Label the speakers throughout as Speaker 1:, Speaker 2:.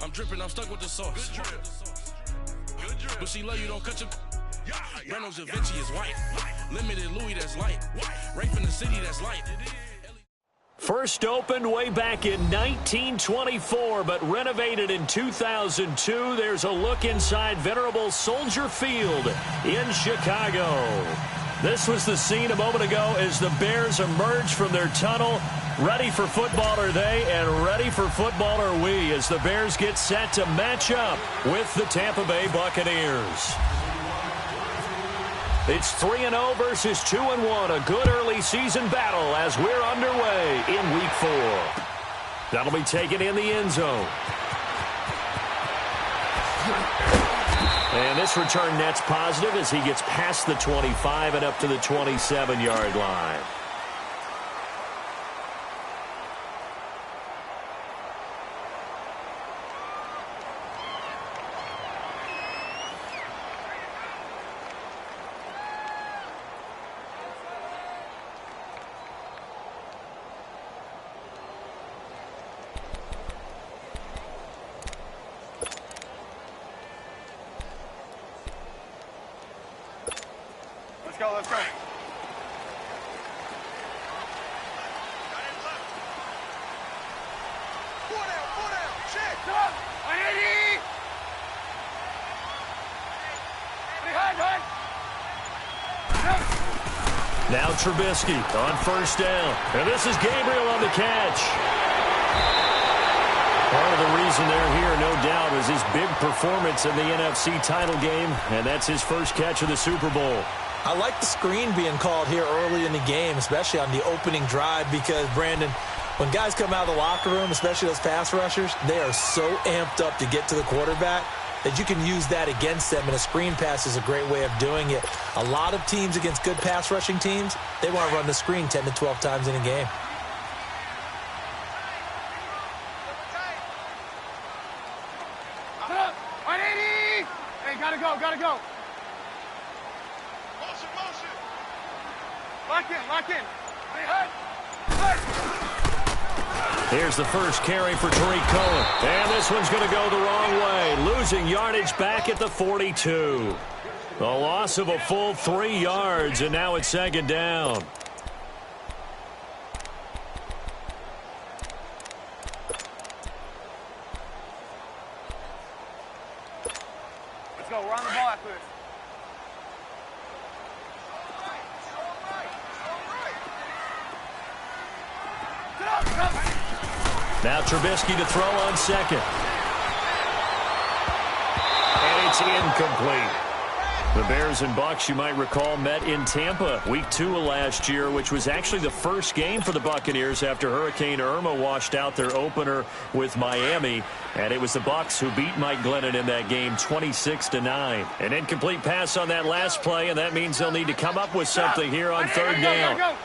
Speaker 1: I'm dripping, I'm stuck with the sauce.
Speaker 2: Good drip. Good drip.
Speaker 1: But she love you, don't cut your... Reynolds Da Vinci is white. Limited Louis, that's light. Rape in the city, that's light.
Speaker 3: First opened way back in 1924, but renovated in 2002. There's a look inside venerable Soldier Field in Chicago. This was the scene a moment ago as the Bears emerged from their tunnel. Ready for football are they, and ready for football are we, as the Bears get set to match up with the Tampa Bay Buccaneers. It's 3-0 versus 2-1, a good early season battle as we're underway in Week 4. That'll be taken in the end zone. And this return net's positive as he gets past the 25 and up to the 27-yard line.
Speaker 2: Let's go. Four down. Check. Stop. 180. Behind.
Speaker 3: Now Trubisky on first down. And this is Gabriel on the catch. Part of the reason they're here, no doubt, was his big performance in the NFC title game, and that's his first catch of the Super Bowl.
Speaker 4: I like the screen being called here early in the game, especially on the opening drive, because, Brandon, when guys come out of the locker room, especially those pass rushers, they are so amped up to get to the quarterback that you can use that against them, and a screen pass is a great way of doing it. A lot of teams against good pass rushing teams, they want to run the screen 10 to 12 times in a game.
Speaker 2: Gotta go. Motion. Lock in.
Speaker 3: Here's the first carry for Tariq Cohen. And this one's going to go the wrong way. Losing yardage back at the 42. A loss of a full 3 yards, and now it's second down.
Speaker 2: Let's go. We're on the ball after this.
Speaker 3: Now Trubisky to throw on second. And it's incomplete. The Bears and Bucs, you might recall, met in Tampa Week 2 of last year, which was actually the first game for the Buccaneers after Hurricane Irma washed out their opener with Miami. And it was the Bucs who beat Mike Glennon in that game 26-9. An incomplete pass on that last play, and that means they'll need to come up with something here on third down.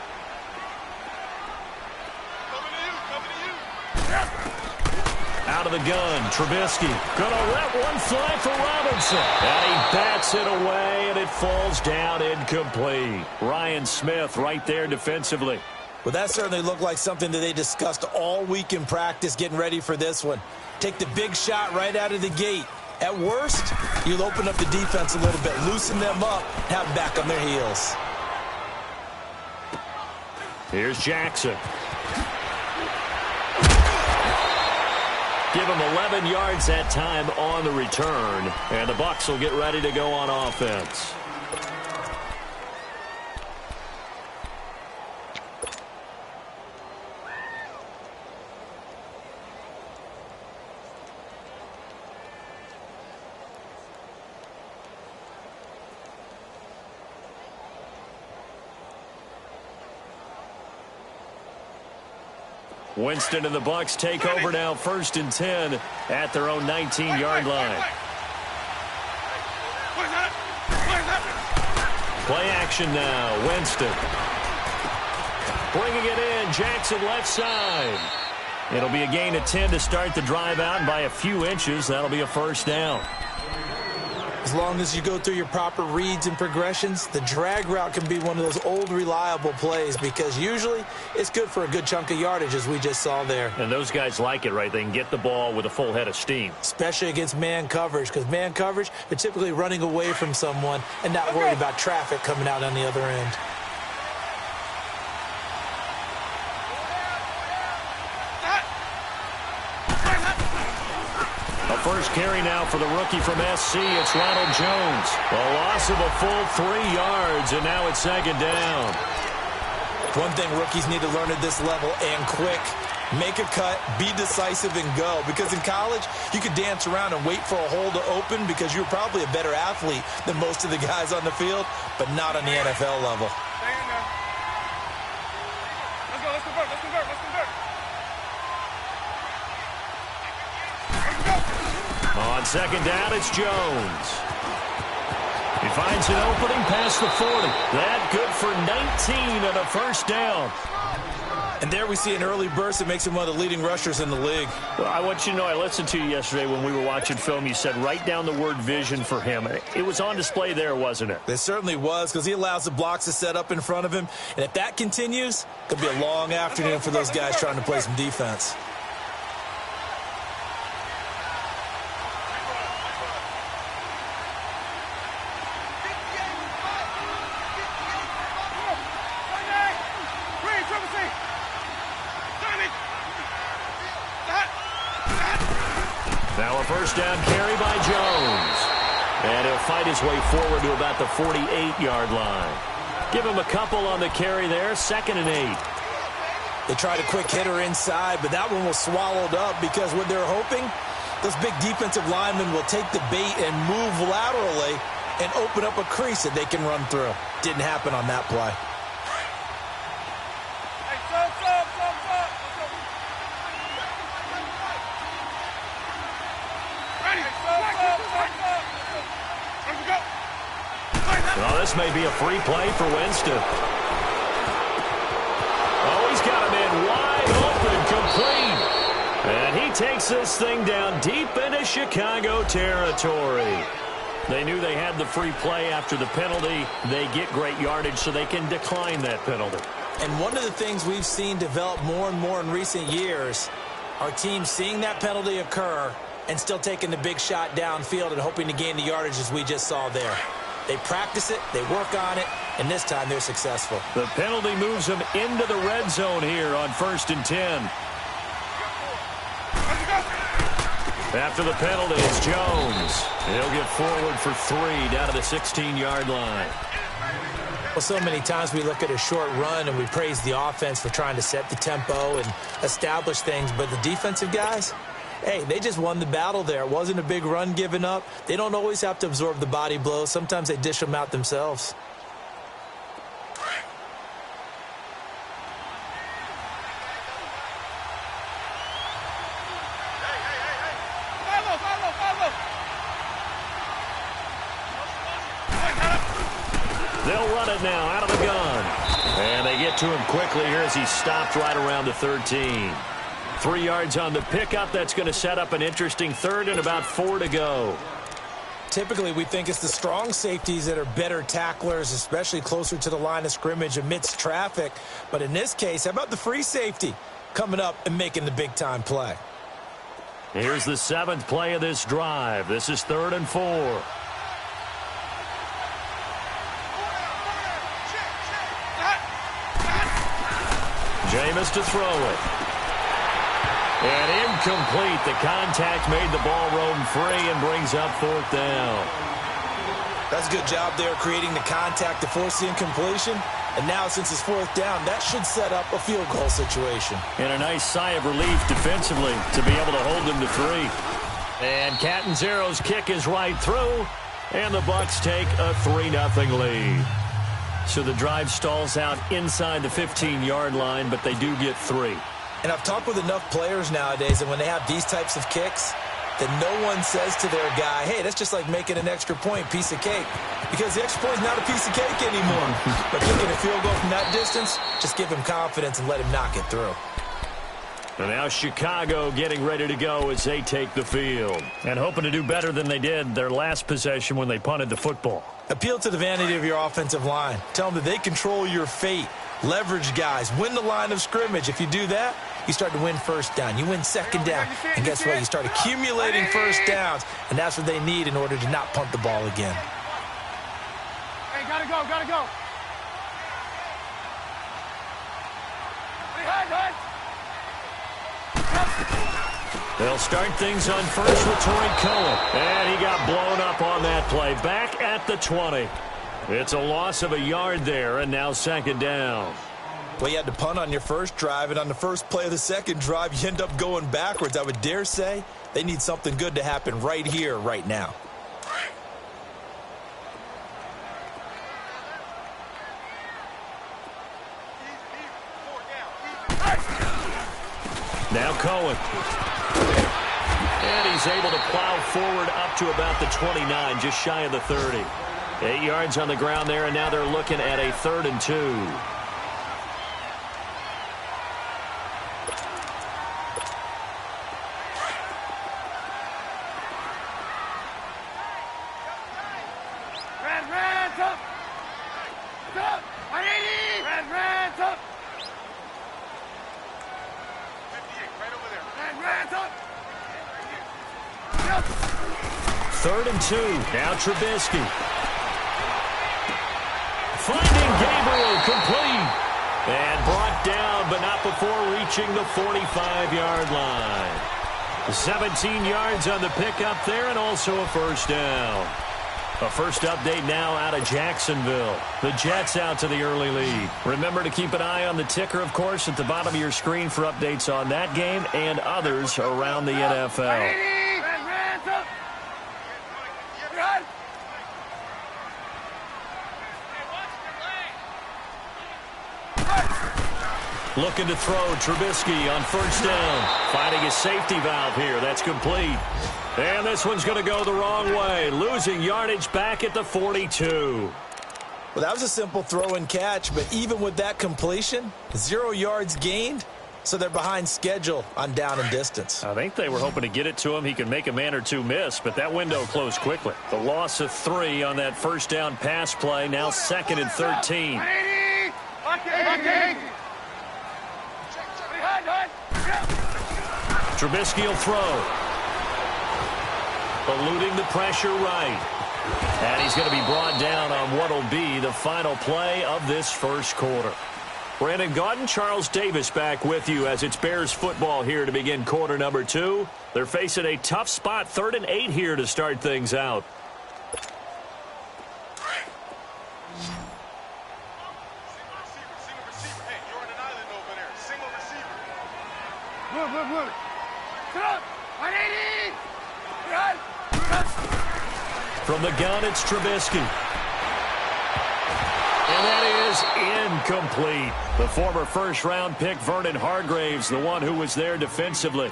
Speaker 3: Out of the gun, Trubisky gonna let one fly for Robinson, and he bats it away, and it falls down incomplete. Ryan Smith right there defensively.
Speaker 4: Well, that certainly looked like something that they discussed all week in practice, getting ready for this one. Take the big shot right out of the gate. At worst, you'll open up the defense a little bit, loosen them up, have them back on their heels.
Speaker 3: Here's Jackson. Give him 11 yards that time on the return, and the Bucs will get ready to go on offense. Winston and the Bucs take over now, 1st and 10 at their own 19-yard line. Play action now, Winston. Bringing it in, Jackson left side. It'll be a gain of 10 to start the drive out, and by a few inches, that'll be a first down.
Speaker 4: As long as you go through your proper reads and progressions, the drag route can be one of those old reliable plays because usually it's good for a good chunk of yardage, as we just saw there.
Speaker 3: And those guys like it, right? They can get the ball with a full head of steam.
Speaker 4: Especially against man coverage, because man coverage, they're typically running away from someone and not worried about traffic coming out on the other end.
Speaker 3: First carry now for the rookie from SC. It's Ronald Jones. A loss of a full 3 yards, and now it's second down.
Speaker 4: One thing rookies need to learn at this level, and quick, make a cut, be decisive, and go. Because in college, you could dance around and wait for a hole to open because you're probably a better athlete than most of the guys on the field, but not on the NFL level.
Speaker 2: Stay in there. Let's go, let's convert, let's convert, let's convert.
Speaker 3: On second down, it's Jones. He finds an opening past the 40. That good for 19 and a first down.
Speaker 4: And there we see an early burst that makes him one of the leading rushers in the league.
Speaker 3: Well, I want you to know, I listened to you yesterday when we were watching film. You said write down the word vision for him. It was on display there, wasn't it?
Speaker 4: It certainly was, because he allows the blocks to set up in front of him. And if that continues, it could be a long afternoon for those guys trying to play some defense.
Speaker 3: Now a first down carry by Jones. And he'll fight his way forward to about the 48-yard line. Give him a couple on the carry there, 2nd and 8.
Speaker 4: They tried a quick hitter inside, but that one was swallowed up because what they're hoping, those big defensive linemen will take the bait and move laterally and open up a crease that they can run through. Didn't happen on that play.
Speaker 3: Well, this may be a free play for Winston. Oh, he's got him in wide open, complete. And he takes this thing down deep into Chicago territory. They knew they had the free play after the penalty. They get great yardage, so they can decline that penalty.
Speaker 4: And one of the things we've seen develop more and more in recent years are teams seeing that penalty occur and still taking the big shot downfield and hoping to gain the yardage as we just saw there. They practice it, they work on it, and this time they're successful.
Speaker 3: The penalty moves them into the red zone here on 1st and 10. After the penalty, it's Jones. He'll get forward for 3 down to the 16-yard line.
Speaker 4: Well, so many times we look at a short run and we praise the offense for trying to set the tempo and establish things, but the defensive guys, hey, they just won the battle there. It wasn't a big run given up. They don't always have to absorb the body blows. Sometimes they dish them out themselves.
Speaker 3: They'll run it now out of the gun. And they get to him quickly here as he stopped right around the 13. 3 yards on the pickup. That's going to set up an interesting 3rd and about 4 to go.
Speaker 4: Typically, we think it's the strong safeties that are better tacklers, especially closer to the line of scrimmage amidst traffic. But in this case, how about the free safety coming up and making the big-time play?
Speaker 3: Here's the 7th play of this drive. This is 3rd and 4. Jameis to throw it. And incomplete. The contact made the ball roam free and brings up 4th down.
Speaker 4: That's a good job there creating the contact to force the incompletion. And now since it's 4th down, that should set up a field goal situation.
Speaker 3: And a nice sigh of relief defensively to be able to hold them to 3. And Catanzaro's kick is right through. And the Bucs take a 3-0 lead. So the drive stalls out inside the 15-yard line, but they do get 3.
Speaker 4: And I've talked with enough players nowadays that when they have these types of kicks, that no one says to their guy, hey, that's just like making an extra point, piece of cake. Because the extra point is not a piece of cake anymore. But kicking a field goal from that distance, just give him confidence and let him knock it through.
Speaker 3: And now Chicago getting ready to go as they take the field. And hoping to do better than they did their last possession when they punted the football.
Speaker 4: Appeal to the vanity of your offensive line. Tell them that they control your fate. Leverage guys. Win the line of scrimmage. If you do that, you start to win first down. You win second down. And guess what? You start accumulating first downs. And that's what they need in order to not punt the ball again.
Speaker 2: Hey, gotta go, gotta go. Hey,
Speaker 3: They'll start things on first with Troy Cohen. And he got blown up on that play. Back at the 20. It's a loss of a yard there, and now second down.
Speaker 4: Well, you had to punt on your first drive, and on the first play of the second drive, you end up going backwards. I would dare say they need something good to happen right here, right now.
Speaker 3: Now Cohen. And he's able to plow forward up to about the 29, just shy of the 30. 8 yards on the ground there, and now they're looking at a 3rd and 2. Now Trubisky. Finding Gabriel complete. And brought down, but not before reaching the 45-yard line. 17 yards on the pickup there, and also a first down. A first update now out of Jacksonville. The Jets out to the early lead. Remember to keep an eye on the ticker, of course, at the bottom of your screen for updates on that game and others around the NFL. Looking to throw Trubisky on first down. Finding a safety valve here. That's complete. And this one's going to go the wrong way. Losing yardage back at the 42.
Speaker 4: Well, that was a simple throw and catch, but even with that completion, 0 yards gained, so they're behind schedule on down and distance.
Speaker 3: I think they were hoping to get it to him. He could make a man or two miss, but that window closed quickly. The loss of 3 on that first down pass play. Now 2nd and 13. Trubisky will throw. Eluding the pressure right. And he's going to be brought down on what will be the final play of this first quarter. Brandon Gaudin, Charles Davis back with you as it's Bears football here to begin quarter number 2. They're facing a tough spot, 3rd and 8 here to start things out. From the gun, it's Trubisky. And that is incomplete. The former first-round pick, Vernon Hargreaves, the one who was there defensively.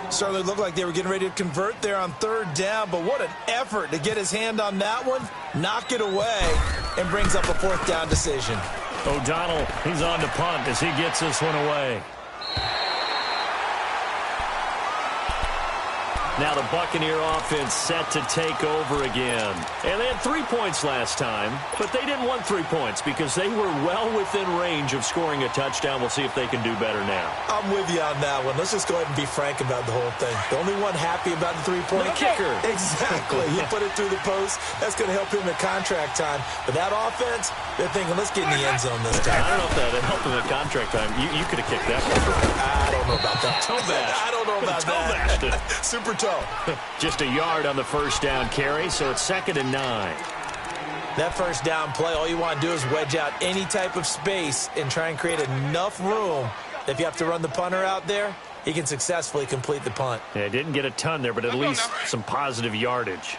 Speaker 4: Certainly looked like they were getting ready to convert there on 3rd down, but what an effort to get his hand on that one, knock it away, and brings up a 4th down decision.
Speaker 3: O'Donnell, he's on to punt as he gets this one away. Now the Buccaneer offense set to take over again. And they had 3 points last time, but they didn't want 3 points because they were well within range of scoring a touchdown. We'll see if they can do better now.
Speaker 4: I'm with you on that one. Let's just go ahead and be frank about the whole thing. The only one happy about the 3-point
Speaker 3: kicker.
Speaker 4: Exactly. He put it through the post. That's going to help him at contract time. But that offense, they're thinking, let's get in the end zone this time.
Speaker 3: I don't know if that helped him at contract time. You could have kicked that one.
Speaker 4: I don't know about that.
Speaker 3: Toe bash.
Speaker 4: I don't know about that. Super toe.
Speaker 3: Just a yard on the first down carry, so it's 2nd and 9.
Speaker 4: That first down play, all you want to do is wedge out any type of space and try and create enough room. If you have to run the punter out there, he can successfully complete the punt.
Speaker 3: Yeah, didn't get a ton there, but at least some positive yardage.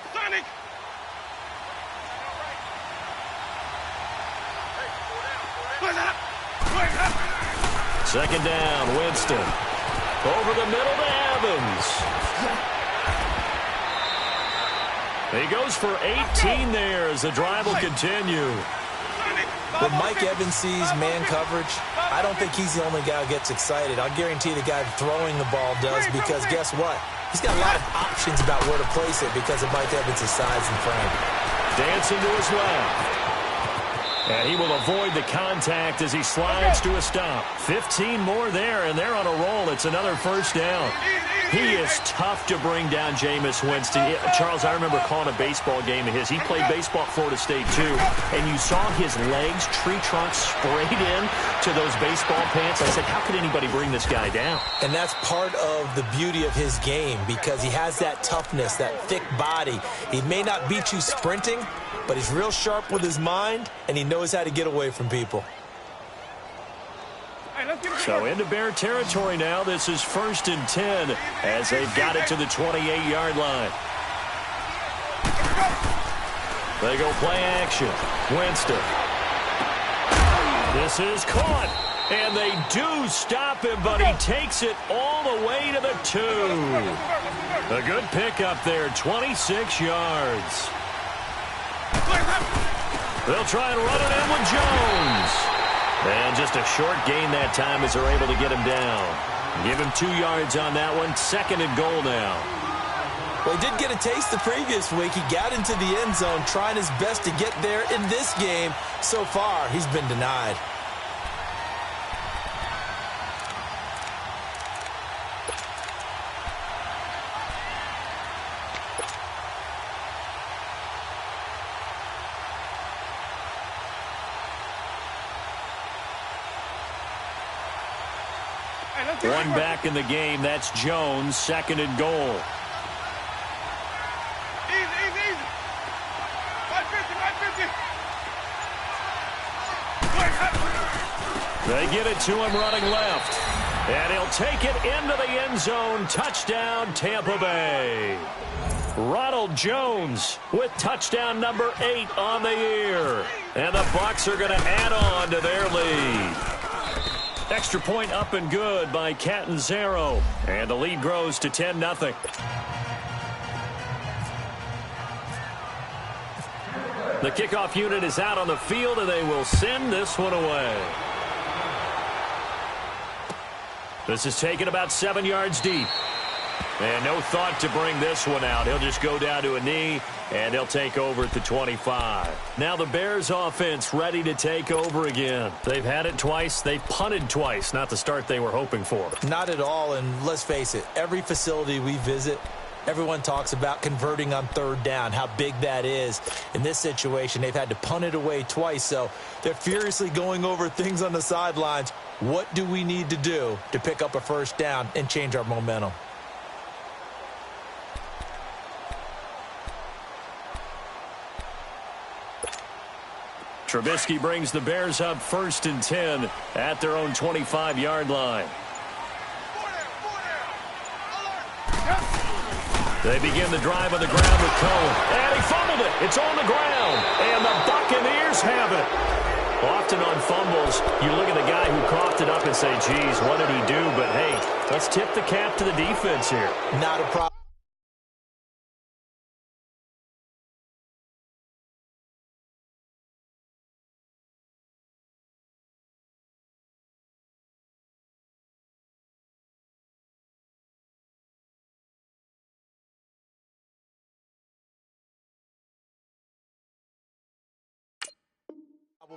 Speaker 3: Second down, Winston. Over the middle to Evans. He goes for 18 there as the drive will continue.
Speaker 4: when Mike Evans sees man coverage, I don't think he's the only guy who gets excited. I'll guarantee the guy throwing the ball does, because guess what? He's got a lot of options about where to place it because of Mike Evans' size and frame.
Speaker 3: Dancing to his left. And he will avoid the contact as he slides to a stop. 15 more there, and they're on a roll. It's another first down. He is tough to bring down, Jameis Winston. Charles, I remember calling a baseball game of his. He played baseball at Florida State, too. And you saw his legs, tree trunks sprayed in to those baseball pants. I said, how could anybody bring this guy down?
Speaker 4: And that's part of the beauty of his game, because he has that toughness, that thick body. He may not beat you sprinting, but he's real sharp with his mind, and he knows how to get away from people.
Speaker 3: So into Bear territory now. This is 1st and 10 as they've got it to the 28-yard line. They go play action. Winston. This is caught. And they do stop him, but he takes it all the way to the 2. A good pickup there, 26 yards. They'll try and run it in with Jones. And just a short gain that time as they're able to get him down. Give him 2 yards on that one. 2nd and goal now.
Speaker 4: Well, he did get a taste the previous week. He got into the end zone trying his best to get there in this game. So far, he's been denied.
Speaker 3: One back in the game. That's Jones. 2nd and goal.
Speaker 2: Easy. 550.
Speaker 3: They get it to him running left. And he'll take it into the end zone. Touchdown, Tampa Bay. Ronald Jones with touchdown number 8 on the year. And the Bucs are going to add on to their lead. Extra point up and good by Catanzaro. And the lead grows to 10-0. The kickoff unit is out on the field, and they will send this one away. This is taken about 7 yards deep. And no thought to bring this one out. He'll just go down to a knee, and they'll take over at the 25. Now the Bears offense ready to take over again. They've had it twice. They've punted twice. Not the start they were hoping for.
Speaker 4: Not at all, and let's face it, every facility we visit, everyone talks about converting on 3rd down, how big that is. In this situation, they've had to punt it away twice, so they're furiously going over things on the sidelines. What do we need to do to pick up a 1st down and change our momentum?
Speaker 3: Trubisky brings the Bears up 1st and 10 at their own 25-yard line. They begin the drive on the ground with Cohen. And he fumbled it. It's on the ground. And the Buccaneers have it. Often on fumbles, you look at the guy who coughed it up and say, geez, what did he do? But, hey, let's tip the cap to the defense here.
Speaker 4: Not a problem.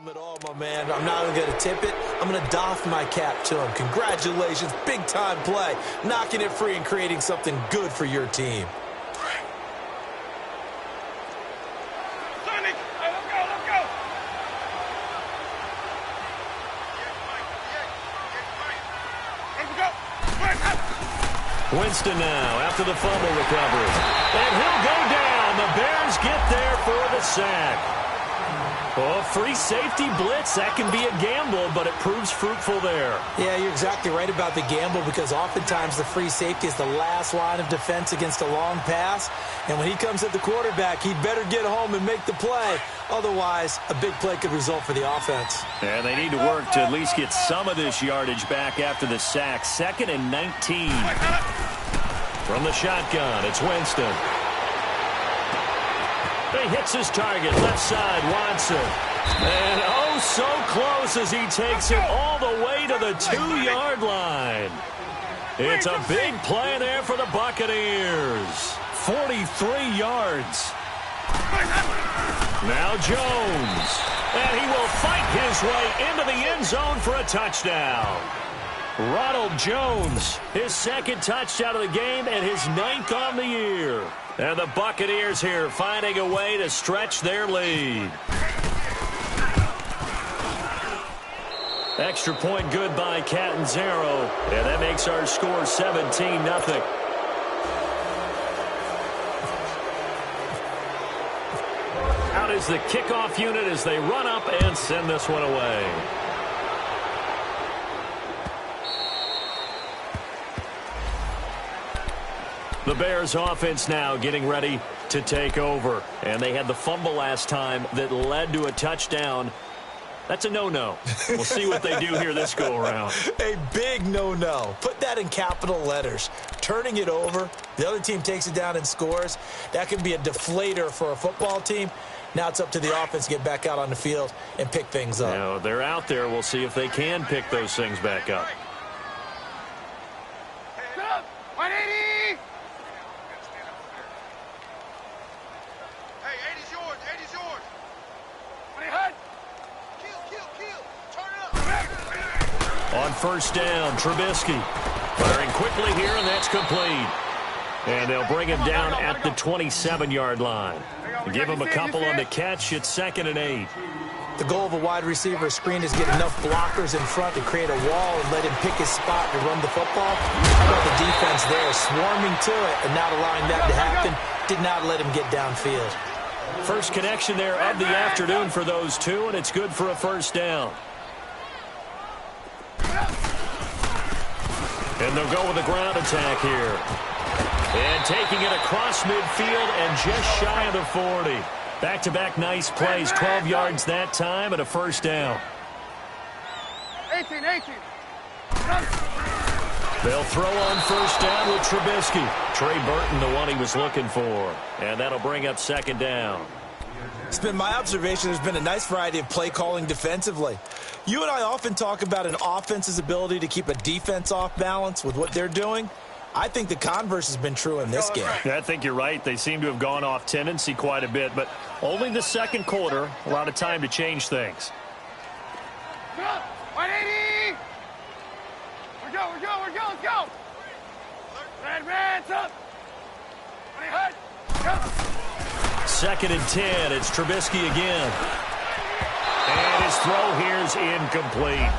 Speaker 4: At all, my man. I'm not even going to tip it. I'm going to doff my cap to him. Congratulations. Big-time play. Knocking it free and creating something good for your team.
Speaker 2: Sonic, let's go.
Speaker 3: Winston now after the fumble recovery. And he'll go down. The Bears get there for the sack. Oh, free safety blitz, that can be a gamble, but it proves fruitful there.
Speaker 4: Yeah, you're exactly right about the gamble, because oftentimes the free safety is the last line of defense against a long pass. And when he comes at the quarterback, he better get home and make the play. Otherwise, a big play could result for the offense.
Speaker 3: And they need to work to at least get some of this yardage back after the sack. 2nd and 19. From the shotgun, it's Winston. He hits his target, left side, Watson. And oh, so close as he takes it all the way to the 2-yard line. It's a big play there for the Buccaneers. 43 yards. Now Jones. And he will fight his way into the end zone for a touchdown. Ronald Jones, his second touchdown of the game and his 9th on the year. And the Buccaneers here finding a way to stretch their lead. Extra point good by Catanzaro. And that makes our score 17-0. Out is the kickoff unit as they run up and send this one away. The Bears offense now getting ready to take over. And they had the fumble last time that led to a touchdown. That's a no-no. We'll see what they do here this go-around.
Speaker 4: A big no-no. Put that in capital letters. Turning it over, the other team takes it down and scores. That can be a deflator for a football team. Now it's up to the offense to get back out on the field and pick things up.
Speaker 3: Now, they're out there. We'll see if they can pick those things back up.
Speaker 2: 180! Hey, 80's yours. 80's yours. Hey, hut. Kill. Turn it up.
Speaker 3: On first down, Trubisky firing quickly here, and that's complete. And they'll bring him down at the 27-yard line. Give him a couple on the catch. It's 2nd and 8.
Speaker 4: The goal of a wide receiver screen is get enough blockers in front to create a wall and let him pick his spot to run the football. How about the defense there, swarming to it and not allowing that to happen? Did not let him get downfield.
Speaker 3: First connection there of the afternoon for those two, and it's good for a first down. And they'll go with a ground attack here. And taking it across midfield and just shy of the 40. Back-to-back nice plays, 12 yards that time and a first down.
Speaker 2: 18.
Speaker 3: They'll throw on first down with Trubisky. Trey Burton, the one he was looking for. And that'll bring up 2nd down.
Speaker 4: It's been my observation there's been a nice variety of play calling defensively. You and I often talk about an offense's ability to keep a defense off balance with what they're doing. I think the converse has been true in this game.
Speaker 3: Yeah, I think you're right. They seem to have gone off tendency quite a bit, but only the second quarter, a lot of time to change things.
Speaker 2: 180! We're go, let's go! Red, up!
Speaker 3: 2nd and 10, it's Trubisky again. And his throw here's incomplete.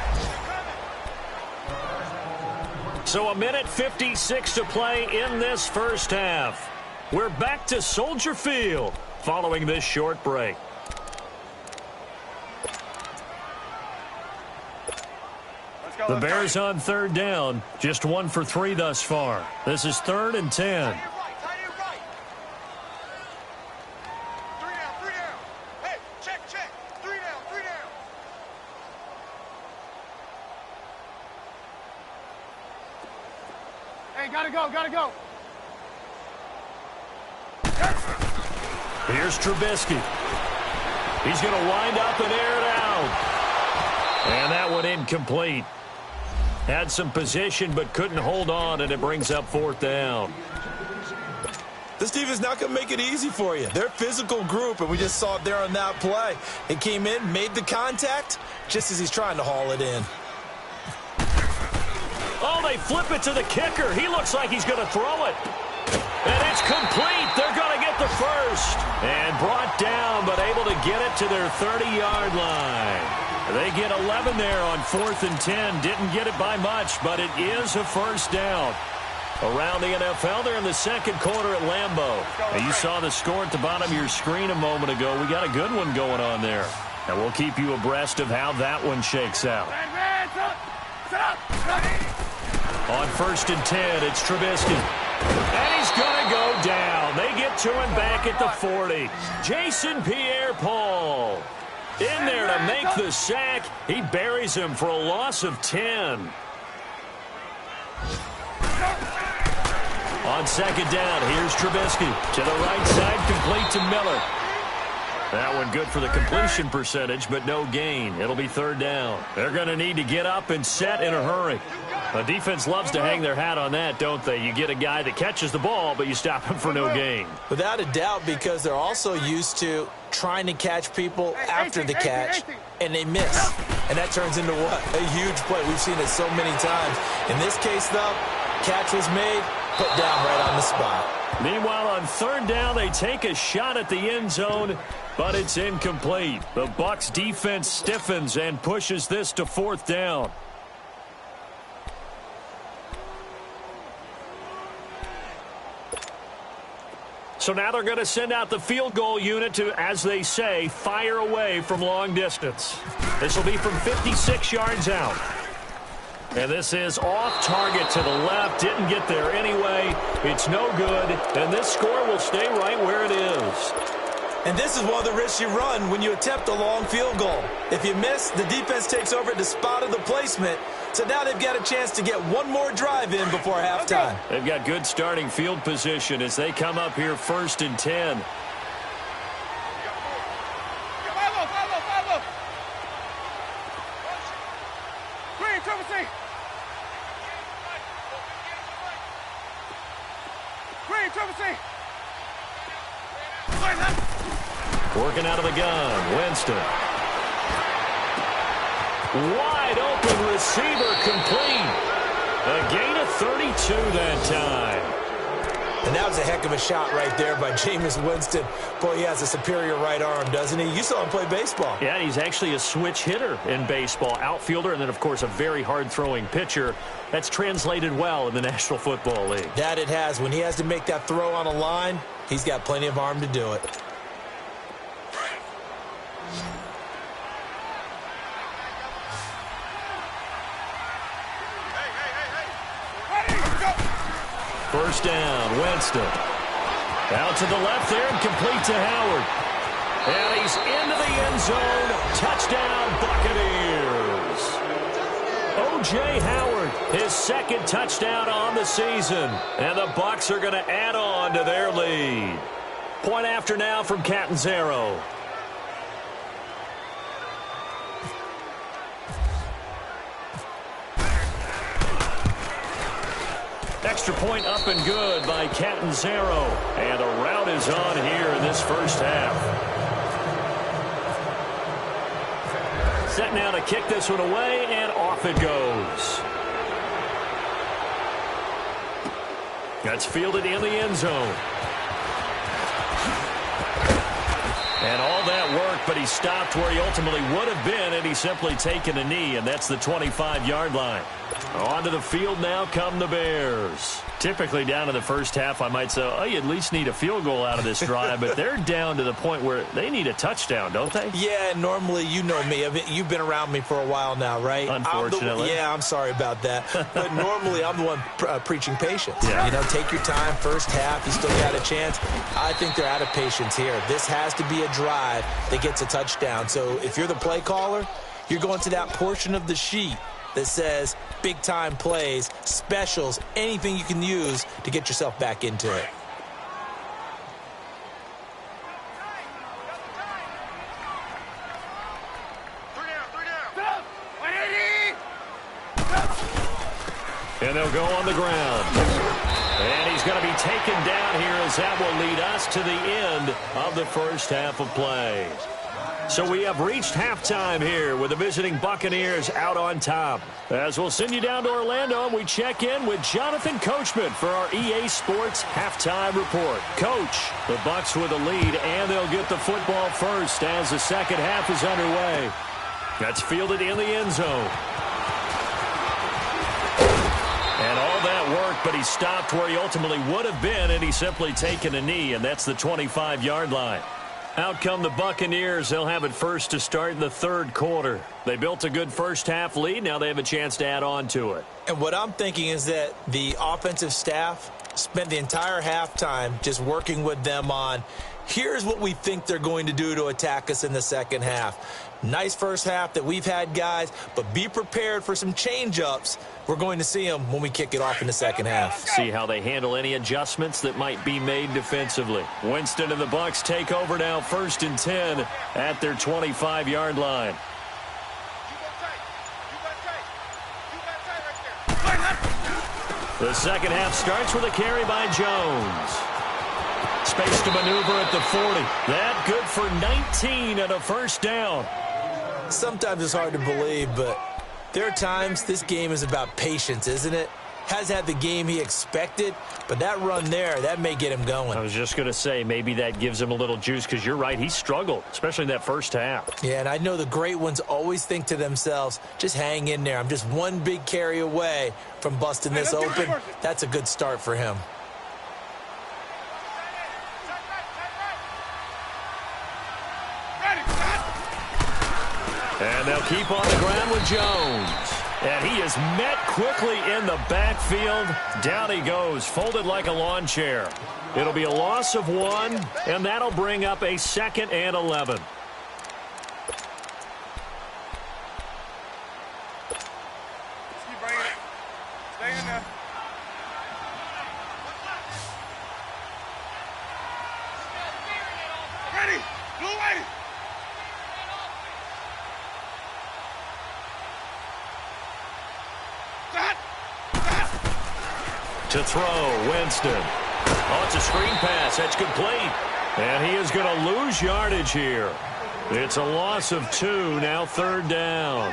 Speaker 3: So 1:56 to play in this first half. We're back to Soldier Field following this short break. The Bears on 3rd down, just 1 for 3 thus far. This is 3rd and 10.
Speaker 2: Tight end right. 3 down. Hey, check. 3 down. Hey, gotta go.
Speaker 3: Here's Trubisky. He's going to wind up and air it out. And that one incomplete. Had some position but couldn't hold on, and it brings up 4th down.
Speaker 4: This team is not going to make it easy for you. They're a physical group, and we just saw it there on that play. He came in, made the contact, just as he's trying to haul it in.
Speaker 3: Oh, they flip it to the kicker. He looks like he's going to throw it. And it's complete. They're going to get the first. And brought down, but able to get it to their 30-yard line. They get 11 there on 4th and 10. Didn't get it by much, but it is a first down. Around the NFL, they're in the second quarter at Lambeau. Now, you saw the score at the bottom of your screen a moment ago. We got a good one going on there. And we'll keep you abreast of how that one shakes out. On 1st and 10, it's Trubisky. And he's going to go down. They get to him back at the 40. Jason Pierre-Paul in there to make the sack. He buries him for a loss of 10. On 2nd down, here's Trubisky. To the right side, complete to Miller. That one good for the completion percentage, but no gain. It'll be third down. They're going to need to get up and set in a hurry. The defense loves to hang their hat on that, don't they? You get a guy that catches the ball, but you stop him for no gain.
Speaker 4: Without a doubt, because they're also used to trying to catch people after the catch, and they miss. And that turns into what? A huge play. We've seen it so many times. In this case, though, catch was made, put down right on the spot.
Speaker 3: Meanwhile, on third down, they take a shot at the end zone, but it's incomplete. The Bucs defense stiffens and pushes this to fourth down. So now they're going to send out the field goal unit to, as they say, fire away from long distance. This will be from 56 yards out. And this is off target to the left. Didn't get there anyway. It's no good. And this score will stay right where it is.
Speaker 4: And this is one of the risks you run when you attempt a long field goal. If you miss, the defense takes over at the spot of the placement. So now they've got a chance to get one more drive in before halftime.
Speaker 3: They've got good starting field position as they come up here 1st and 10. Working out of the gun, Winston. Wide open receiver complete. A gain of 32 that time.
Speaker 4: And that was a heck of a shot right there by Jameis Winston. Boy, he has a superior right arm, doesn't he? You saw him play baseball.
Speaker 3: Yeah, he's actually a switch hitter in baseball. Outfielder and then, of course, a very hard-throwing pitcher. That's translated well in the National Football League.
Speaker 4: That it has. When he has to make that throw on a line, he's got plenty of arm to do it.
Speaker 3: First down, Winston. Out to the left there and complete to Howard. And he's into the end zone. Touchdown, Buccaneers. O.J. Howard, his second touchdown on the season. And the Bucs are going to add on to their lead. Point after now from Catanzaro. Extra point up and good by Catanzaro. And a rout is on here in this first half. Set now to kick this one away, and off it goes. That's fielded in the end zone. And all that work, but he stopped where he ultimately would have been, and he's simply taken a knee, and that's the 25-yard line. Onto the field now come the Bears. Typically down in the first half, I might say, oh, you at least need a field goal out of this drive, but they're down to the point where they need a touchdown, don't they?
Speaker 4: Yeah, normally, you know me. You've been around me for a while now, right?
Speaker 3: Unfortunately.
Speaker 4: I'm sorry about that. But normally, I'm the one preaching patience.
Speaker 3: Yeah.
Speaker 4: You know, take your time. First half, you still got a chance. I think they're out of patience here. This has to be a drive that gets a touchdown. So if you're the play caller, you're going to that portion of the sheet that says big-time plays, specials, anything you can use to get yourself back into it.
Speaker 3: And they'll go on the ground. And he's going to be taken down here as that will lead us to the end of the first half of play. So we have reached halftime here with the visiting Buccaneers out on top. As we'll send you down to Orlando, and we check in with Jonathan Coachman for our EA Sports Halftime Report. Coach, the Bucs with a lead, and they'll get the football first as the second half is underway. That's fielded in the end zone. And all that work, but he stopped where he ultimately would have been, and he's simply taken a knee, and that's the 25-yard line. Out come the Buccaneers. They'll have it first to start in the third quarter. They built a good first-half lead. Now they have a chance to add on to it.
Speaker 4: And what I'm thinking is that the offensive staff spent the entire halftime just working with them on, here's what we think they're going to do to attack us in the second half. Nice first half that we've had, guys, but be prepared for some change-ups We're going to see them when we kick it off in the second half.
Speaker 3: See how they handle any adjustments that might be made defensively. Winston and the Bucs take over now, 1st and 10 at their 25-yard line. The second half starts with a carry by Jones. Space to maneuver at the 40. That good for 19 and a first down.
Speaker 4: Sometimes it's hard to believe, but there are times this game is about patience, isn't it? Has had the game he expected, but that run there, that may get him going.
Speaker 3: I was just going to say, maybe that gives him a little juice, because you're right, he struggled, especially in that first half.
Speaker 4: Yeah, and I know the great ones always think to themselves, just hang in there. I'm just one big carry away from busting this open. That's a good start for him.
Speaker 3: And they'll keep on the ground with Jones. And he is met quickly in the backfield. Down he goes, folded like a lawn chair. It'll be a loss of 1, and that'll bring up a 2nd and 11.
Speaker 2: Keep bringing it. Stay in there. Ready. Blue ready.
Speaker 3: To throw, Winston. Oh, it's a screen pass. That's complete. And he is going to lose yardage here. It's a loss of 2, now 3rd down.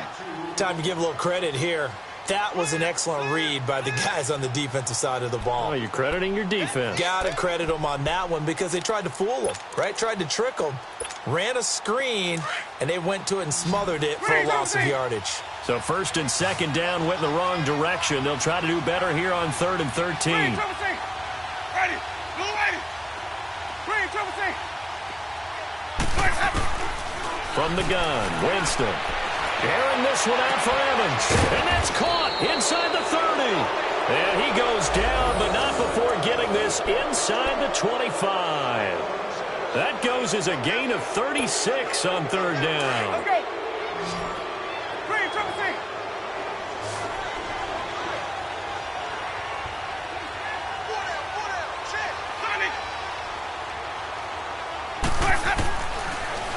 Speaker 4: Time to give a little credit here. That was an excellent read by the guys on the defensive side of the ball.
Speaker 3: Oh, you're crediting your defense.
Speaker 4: Got to credit them on that one because they tried to fool them, right? Tried to trick them. Ran a screen, and they went to it and smothered it for a loss of yardage.
Speaker 3: So 1st and 2nd down went in the wrong direction. They'll try to do better here on 3rd and 13.
Speaker 2: Ready. Blue ready. Green, triple C.
Speaker 3: From the gun, Winston. Airing this one out for Evans. And that's caught inside the 30. And he goes down, but not before getting this inside the 25. That goes as a gain of 36 on 3rd down.
Speaker 2: Let's go. Green, triple C.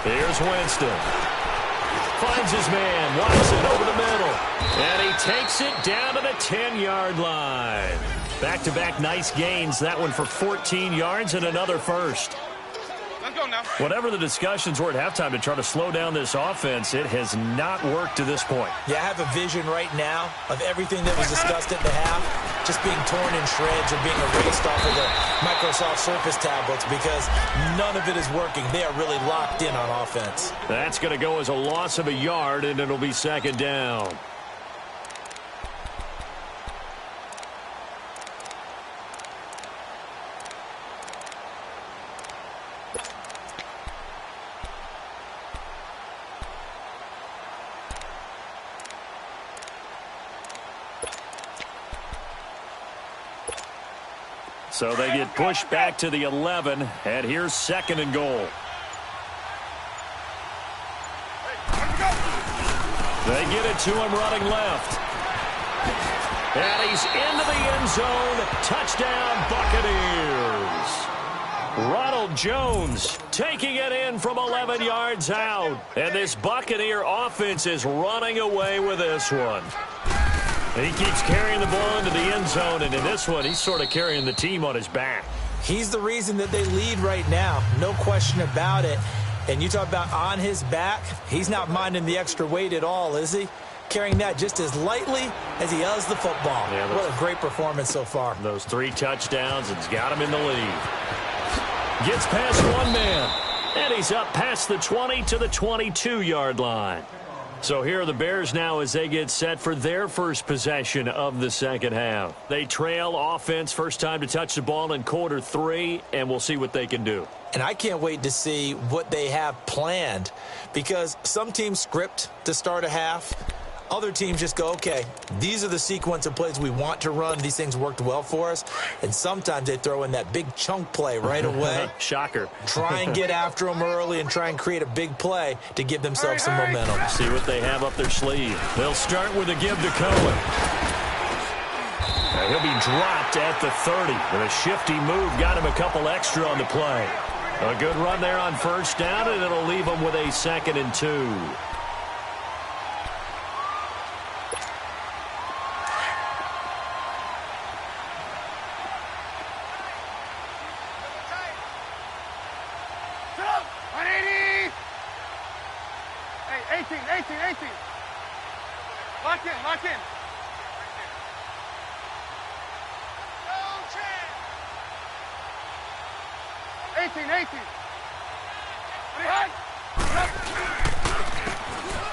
Speaker 3: Here's Winston. Finds his man. Watson over the middle. And he takes it down to the 10-yard line. Back-to-back nice gains. That one for 14 yards and another first.
Speaker 2: Let's go now.
Speaker 3: Whatever the discussions were at halftime to try to slow down this offense, it has not worked to this point.
Speaker 4: Yeah, I have a vision right now of everything that was discussed at the half just being torn in shreds or being erased off of the Microsoft Surface tablets because none of it is working. They are really locked in on offense.
Speaker 3: That's going to go as a loss of a yard, and it'll be 2nd down. So they get pushed back to the 11, and here's 2nd and goal. They get it to him running left. And he's into the end zone. Touchdown, Buccaneers. Ronald Jones taking it in from 11 yards out. And this Buccaneer offense is running away with this one. He keeps carrying the ball into the end zone, and in this one, he's sort of carrying the team on his back.
Speaker 4: He's the reason that they lead right now, no question about it. And you talk about on his back, he's not minding the extra weight at all, is he? Carrying that just as lightly as he does the football. Yeah, what a great performance so far.
Speaker 3: Those 3 touchdowns, it's got him in the lead. Gets past one man, and he's up past the 20 to the 22-yard line. So here are the Bears now as they get set for their first possession of the second half. They trail offense, first time to touch the ball in quarter 3, and we'll see what they can do.
Speaker 4: And I can't wait to see what they have planned because some teams script to start a half. Other teams just go, okay, these are the sequence of plays we want to run. These things worked well for us. And sometimes they throw in that big chunk play right away.
Speaker 3: Shocker.
Speaker 4: Try and get after them early and try and create a big play to give themselves some momentum.
Speaker 3: See what they have up their sleeve. They'll start with a give to Cohen. He'll be dropped at the 30. And a shifty move got him a couple extra on the play. A good run there on first down, and it'll leave him with a 2nd and 2.
Speaker 2: Hey, 18. Lock in. No chance. 18.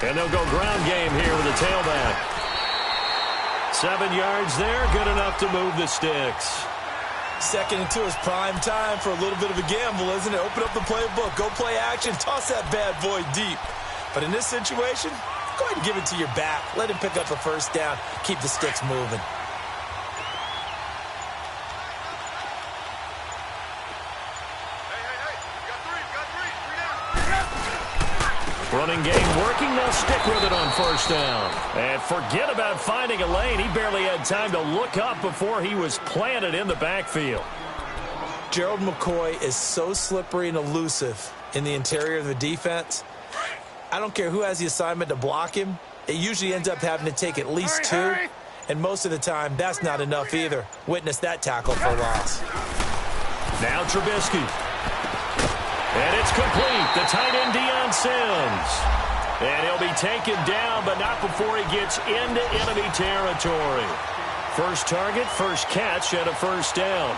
Speaker 3: And they'll go ground game here with the tailback. 7 yards there, good enough to move the sticks.
Speaker 4: 2nd and 2 is prime time for a little bit of a gamble, isn't it? Open up the playbook, go play action, toss that bad boy deep. But in this situation, go ahead and give it to your back. Let him pick up a first down, keep the sticks moving.
Speaker 3: Running game working, they'll stick with it on first down. And forget about finding a lane. He barely had time to look up before he was planted in the backfield.
Speaker 4: Gerald McCoy is so slippery and elusive in the interior of the defense. I don't care who has the assignment to block him. It usually ends up having to take at least 2. And most of the time, that's not enough either. Witness that tackle for loss.
Speaker 3: Now Trubisky. And it's complete. The tight end, Deion Sims. And he'll be taken down, but not before he gets into enemy territory. First target, first catch, and a first down.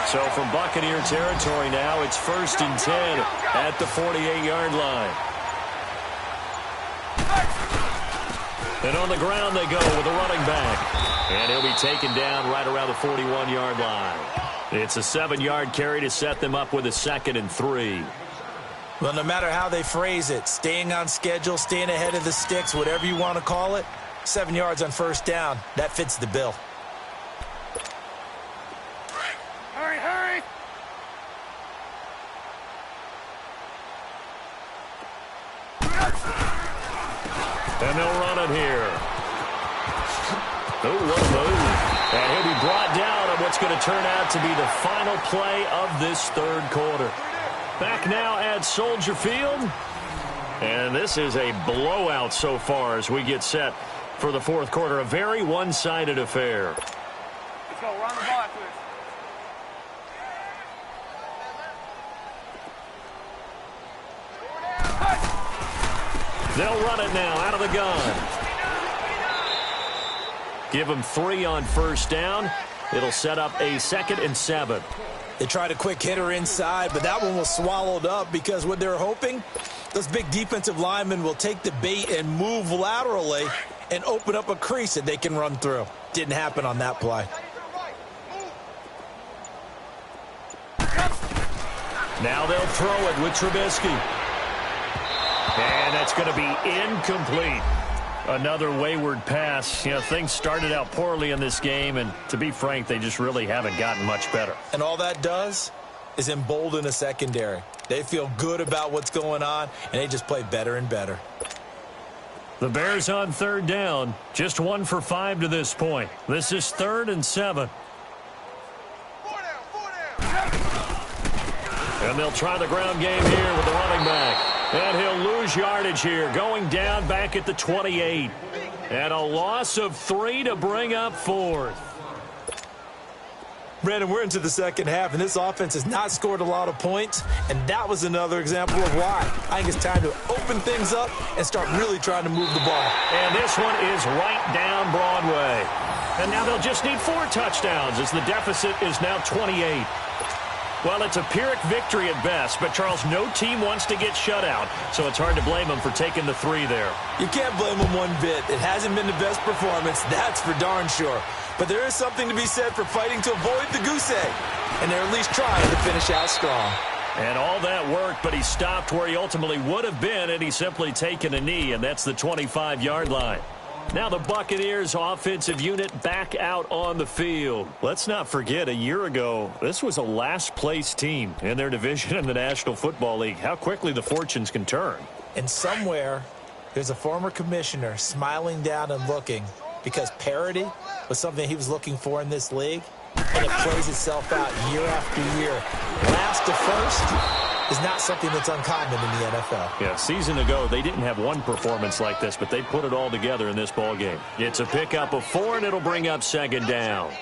Speaker 3: So from Buccaneer territory now, it's 1st and 10 at the 48-yard line. And on the ground they go with a running back. And he'll be taken down right around the 41-yard line. It's a 7-yard carry to set them up with a 2nd and 3.
Speaker 4: Well, no matter how they phrase it, staying on schedule, staying ahead of the sticks, whatever you want to call it, 7 yards on first down, that fits the bill.
Speaker 2: Hurry.
Speaker 3: And they'll run it here. Oh, what a move. And he'll be brought down on what's going to turn out to be the final play of this 3rd quarter. Back now at Soldier Field. And this is a blowout so far as we get set for the 4th quarter. A very one-sided affair.
Speaker 2: Let's go. Run the ball after this.
Speaker 3: They'll run it now out of the gun. Give them 3 on first down. It'll set up a 2nd and 7.
Speaker 4: They tried a quick hitter inside, but that one was swallowed up because what they're hoping, those big defensive linemen will take the bait and move laterally and open up a crease that they can run through. Didn't happen on that play.
Speaker 3: Now they'll throw it with Trubisky. And that's going to be incomplete. Another wayward pass. You know, things started out poorly in this game, and to be frank, they just really haven't gotten much better.
Speaker 4: And all that does is embolden a secondary. They feel good about what's going on, and they just play better and better.
Speaker 3: The Bears on 3rd down, just 1 for 5 to this point. This is 3rd and 7.
Speaker 2: 4 down.
Speaker 3: And they'll try the ground game here with the running back. And he'll lose yardage here, going down back at the 28. And a loss of 3 to bring up 4th.
Speaker 4: Brandon, we're into the second half, and this offense has not scored a lot of points, and that was another example of why. I think it's time to open things up and start really trying to move the ball.
Speaker 3: And this one is right down Broadway. And now they'll just need 4 touchdowns as the deficit is now 28. Well, it's a Pyrrhic victory at best, but, Charles, no team wants to get shut out, so it's hard to blame them for taking the 3 there.
Speaker 4: You can't blame them one bit. It hasn't been the best performance, that's for darn sure. But there is something to be said for fighting to avoid the goose egg, and they're at least trying to finish out strong.
Speaker 3: And all that worked, but he stopped where he ultimately would have been, and he's simply taken a knee, and that's the 25-yard line. Now the Buccaneers offensive unit back out on the field. Let's not forget, a year ago, this was a last-place team in their division in the National Football League. How quickly the fortunes can turn.
Speaker 4: And somewhere, there's a former commissioner smiling down and looking because parity was something he was looking for in this league, and it plays itself out year after year. Last to first is not something that's uncommon in the NFL.
Speaker 3: Yeah, season ago, they didn't have one performance like this, but they put it all together in this ball game. It's a pickup of 4, and it'll bring up second down.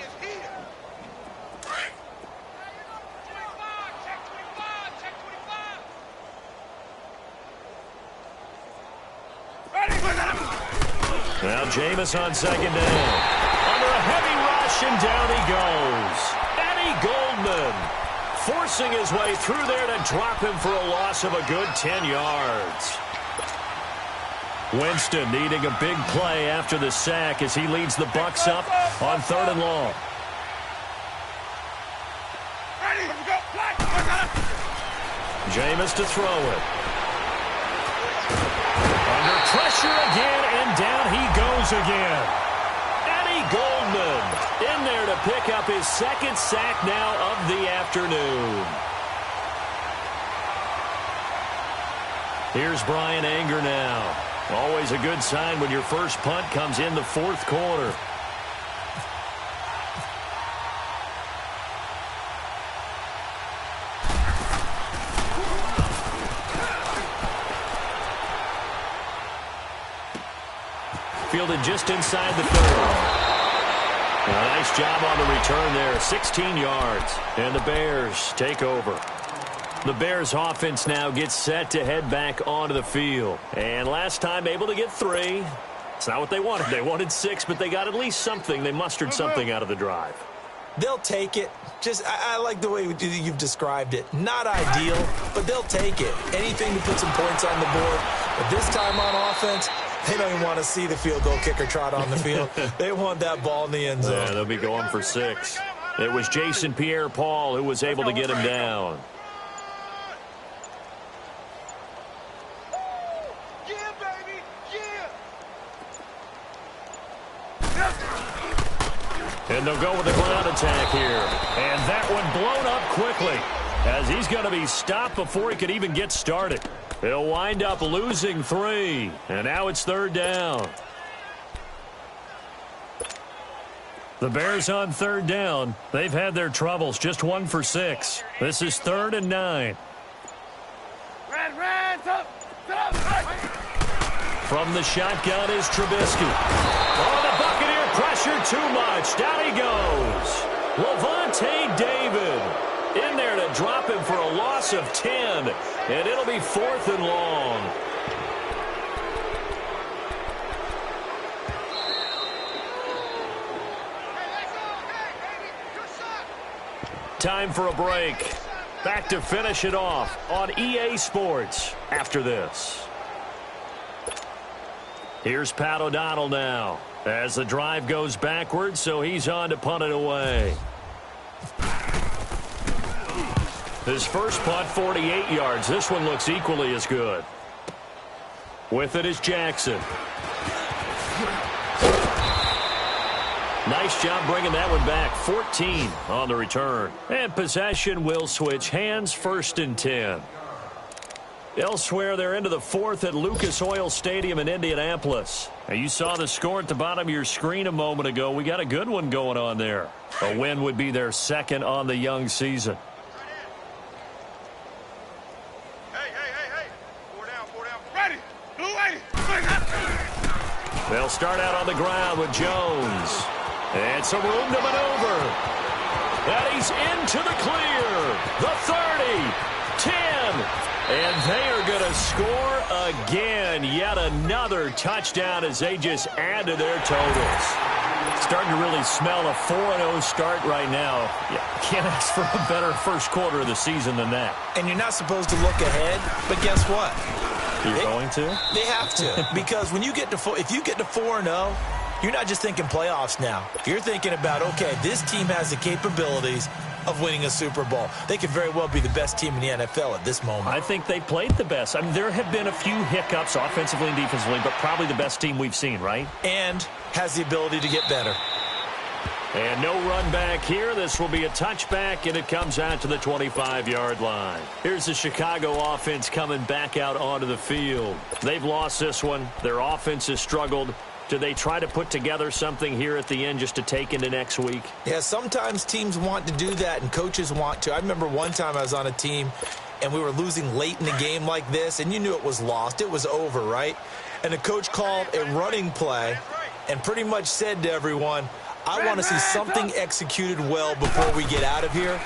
Speaker 3: Now Jameis on second down. Under a heavy rush, and down he goes. Eddie Goldman forcing his way through there to drop him for a loss of a good 10 yards. Winston needing a big play after the sack as he leads the Bucs up on 3rd and long. Jameis to throw it. Under pressure again, and down he goes again. Eddie Goldman in there to pick up his 2nd sack now of the afternoon. Here's Brian Anger now. Always a good sign when your first punt comes in the 4th quarter. Fielded just inside the 3rd. A nice job on the return there. 16 yards. And the Bears take over. The Bears offense now gets set to head back onto the field. And last time able to get 3. It's not what they wanted. They wanted 6, but they got at least something. They mustered something out of the drive.
Speaker 4: They'll take it. I like the way you've described it. Not ideal, but they'll take it. Anything to put some points on the board. But this time on offense, they don't even want to see the field goal kicker trot on the field. They want that ball in the end zone.
Speaker 3: Yeah, they'll be going for 6. It was Jason Pierre-Paul who was able to get him down. And they'll go with the ground attack here. And that one blown up quickly as he's going to be stopped before he could even get started. He'll wind up losing 3. And now it's 3rd down. The Bears on 3rd down. They've had their troubles. Just 1 for 6. This is 3rd and 9. From the shotgun is Trubisky. Oh, the Buccaneer pressure too much. Down he goes. Levante David in there to drop him for a loss of 10. And it'll be 4th and long. Time for a break. Back to finish it off on EA Sports after this. Here's Pat O'Donnell now as the drive goes backwards, so he's on to punt it away. His first punt, 48 yards. This one looks equally as good. With it is Jackson. Nice job bringing that one back. 14 on the return. And possession will switch hands, 1st and 10. Elsewhere, they're into the 4th at Lucas Oil Stadium in Indianapolis. Now, you saw the score at the bottom of your screen a moment ago. We got a good one going on there. A win would be their 2nd on the young season.
Speaker 2: Hey. 4 down. Ready. Blue 80.
Speaker 3: They'll start out on the ground with Jones. And some room to maneuver. And he's into the clear. The 30. 10. And they are going to score again. Yet another touchdown as they just add to their totals. Starting to really smell a 4-0 start right now. Can't ask for a better first quarter of the season than that.
Speaker 4: And you're not supposed to look ahead, but guess what?
Speaker 3: You're going to?
Speaker 4: They have to. Because when you get to if you get to 4-0, you're not just thinking playoffs now. You're thinking about, okay, this team has the capabilities of winning a Super Bowl. They could very well be the best team in the NFL at this moment.
Speaker 3: I think they played the best. I mean, there have been a few hiccups offensively and defensively, but probably the best team we've seen, right?
Speaker 4: And has the ability to get better.
Speaker 3: And no run back here. This will be a touchback, and it comes out to the 25-yard line. Here's the Chicago offense coming back out onto the field. They've lost this one. Their offense has struggled. Do they try to put together something here at the end just to take into next week?
Speaker 4: Yeah, sometimes teams want to do that and coaches want to. I remember one time I was on a team and we were losing late in the game like this, and you knew it was lost. It was over, right? And the coach called a running play and pretty much said to everyone, I want to see something executed well before we get out of here.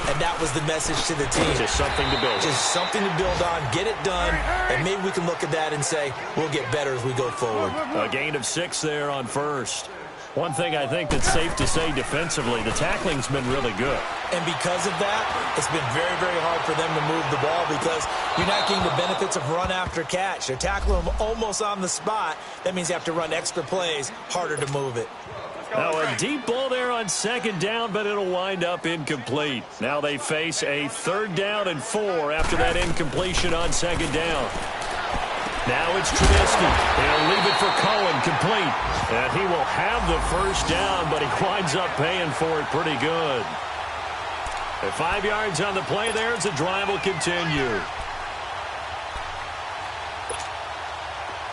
Speaker 4: And that was the message to the team.
Speaker 3: Just something to build on.
Speaker 4: Just something to build on, get it done, and maybe we can look at that and say, we'll get better as we go forward.
Speaker 3: A gain of 6 there on first. One thing I think that's safe to say defensively, the tackling's been really good.
Speaker 4: And because of that, it's been very, very hard for them to move the ball because you're not getting the benefits of run after catch. They're tackling them almost on the spot. That means you have to run extra plays, harder to move it.
Speaker 3: Now a deep ball there on second down, but it'll wind up incomplete. Now they face a 3rd down and 4 after that incompletion on second down. Now it's Trubisky. He'll leave it for Cohen, complete. And he will have the first down, but he winds up paying for it pretty good. At 5 yards on the play there as the drive will continue.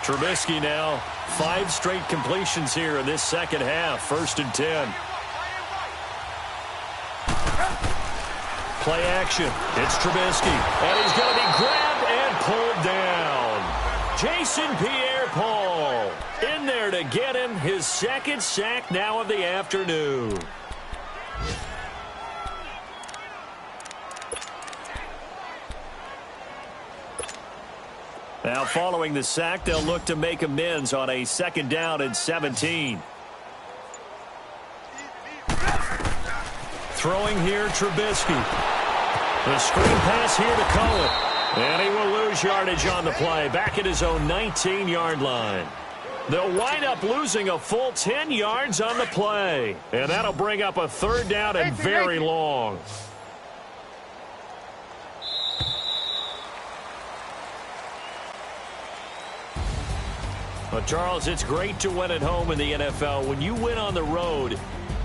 Speaker 3: Trubisky now, 5 straight completions here in this second half. 1st and 10. Play action. It's Trubisky. And he's going to be grabbed and pulled down. Jason Pierre-Paul in there to get him his 2nd sack now of the afternoon. Now following the sack, they'll look to make amends on a 2nd down and 17. Throwing here, Trubisky. The screen pass here to Cohen. And he will lose yardage on the play, back at his own 19-yard line. They'll wind up losing a full 10 yards on the play. And that'll bring up a 3rd down and very long. Well, Charles, it's great to win at home in the NFL. When you win on the road,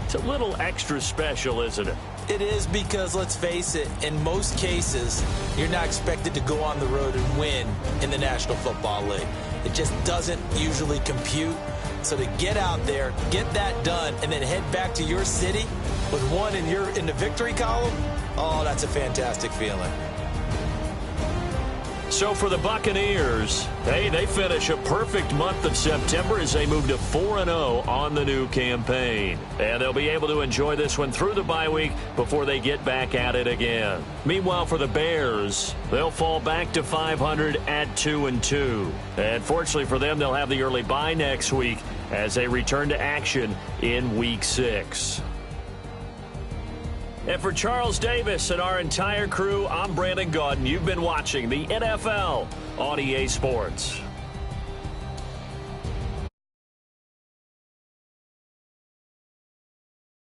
Speaker 3: it's a little extra special, isn't it?
Speaker 4: It is because, let's face it, in most cases, you're not expected to go on the road and win in the National Football League. It just doesn't usually compute. So to get out there, get that done, and then head back to your city with one in the victory column, oh, that's a fantastic feeling.
Speaker 3: So for the Buccaneers, hey, they finish a perfect month of September as they move to 4-0 on the new campaign. And they'll be able to enjoy this one through the bye week before they get back at it again. Meanwhile, for the Bears, they'll fall back to 500 at 2-2. And fortunately for them, they'll have the early bye next week as they return to action in Week 6. And for Charles Davis and our entire crew, I'm Brandon Gaudin. You've been watching the NFL on EA Sports.